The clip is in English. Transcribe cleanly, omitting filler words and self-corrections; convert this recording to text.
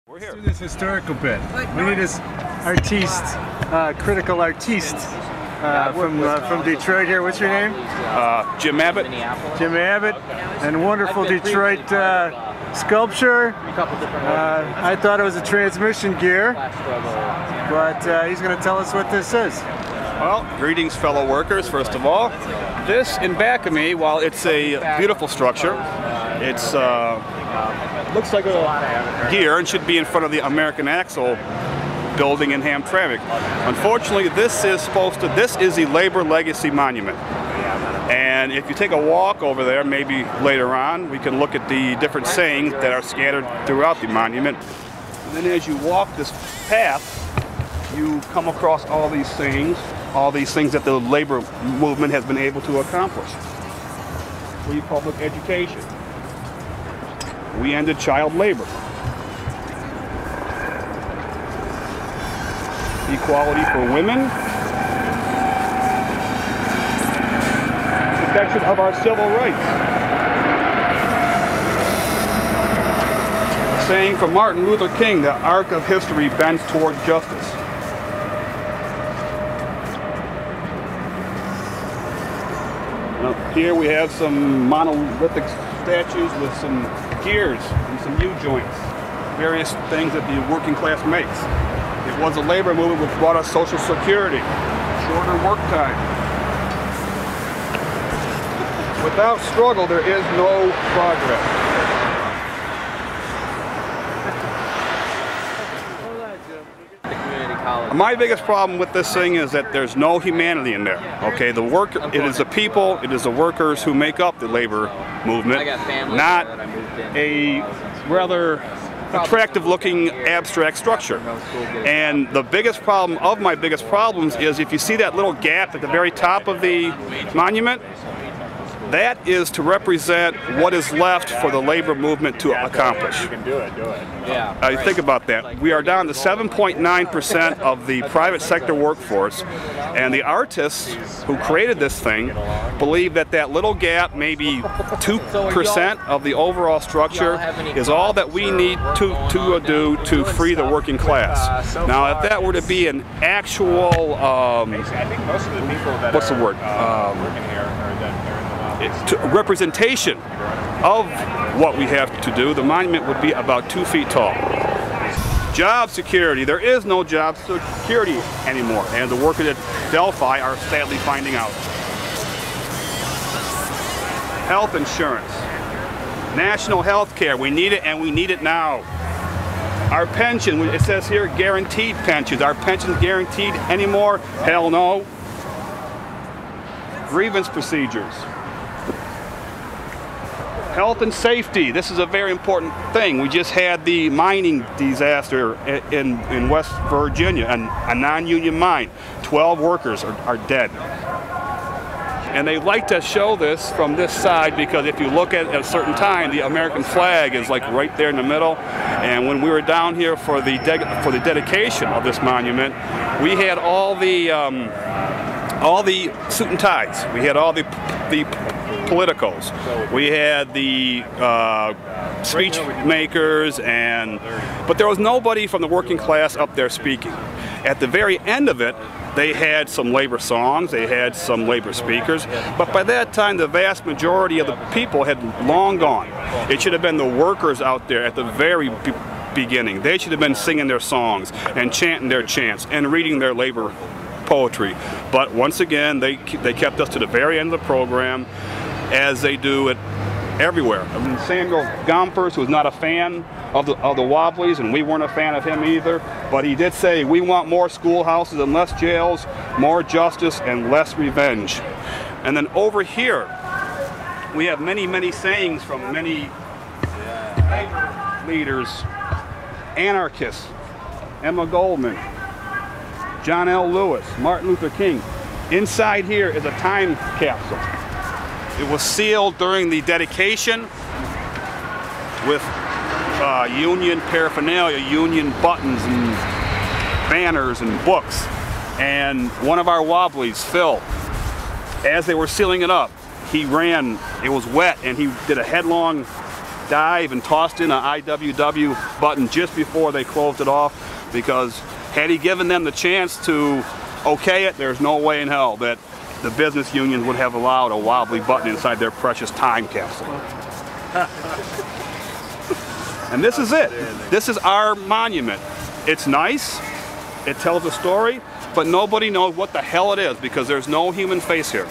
We're here. Let's do this historical bit. We need this artiste, critical artiste from Detroit here. What's your name? Jim Abbott. Jim Abbott. And wonderful Detroit sculpture. I thought it was a transmission gear, but he's going to tell us what this is. Well, greetings fellow workers, first of all. This in back of me, while it's a beautiful structure, it's looks like a gear and should be in front of the American Axle building in Hamtramck. Unfortunately, this is a labor legacy monument. And if you take a walk over there, maybe later on, we can look at the different sayings that are scattered throughout the monument. And then as you walk this path, you come across all these things that the labor movement has been able to accomplish. Free public education. We ended child labor. Equality for women. Protection of our civil rights. Saying from Martin Luther King, the arc of history bends toward justice. Here we have some monolithic statues with some gears and some U-joints, various things that the working class makes. It was a labor movement which brought us Social Security, shorter work time. Without struggle, there is no progress. My biggest problem with this thing is that there's no humanity in there. Okay, it is the people, it is the workers who make up the labor movement, not a rather attractive looking abstract structure. And the biggest problem of my biggest problems is if you see that little gap at the very top of the monument, that is to represent what is left for the labor movement to accomplish. You can do it. Yeah. Think about that. We are down to 7.9% of the private sector workforce, and the artists who created this thing believe that that little gap, maybe 2% of the overall structure, is all that we need to do to free the working class. Now, if that were to be an actual, what's the word? Representation of what we have to do, the monument would be about 2 feet tall. Job security. There is no job security anymore, and the workers at Delphi are sadly finding out. Health insurance. National health care. We need it, and we need it now. Our pension, it says here guaranteed pensions. Are pensions guaranteed anymore? Hell no. Grievance procedures. Health and safety. This is a very important thing. We just had the mining disaster in West Virginia, a non-union mine. 12 workers are dead. And they like to show this from this side because if you look at a certain time, the American flag is like right there in the middle. And when we were down here for the dedication of this monument, we had all the suit and ties. We had all the politicos. We had the speech makers, but there was nobody from the working class up there speaking. At the very end of it, they had some labor songs, they had some labor speakers, but by that time the vast majority of the people had long gone. It should have been the workers out there at the very beginning. They should have been singing their songs and chanting their chants and reading their labor poetry. But once again, they kept us to the very end of the program, as they do it everywhere. I mean, Samuel Gompers was not a fan of the Wobblies, and we weren't a fan of him either, but he did say, we want more schoolhouses and less jails, more justice and less revenge. And then over here, we have many sayings from many labor leaders, anarchists, Emma Goldman, John L. Lewis, Martin Luther King. Inside here is a time capsule. It was sealed during the dedication with union paraphernalia, union buttons and banners and books. And one of our Wobblies, Phil, as they were sealing it up, he ran, it was wet, and he did a headlong dive and tossed in an IWW button just before they closed it off, because had he given them the chance to okay it, there's no way in hell that the business union would have allowed a wobbly button inside their precious time capsule. And this is it. This is our monument. It's nice, it tells a story, but nobody knows what the hell it is because there's no human face here.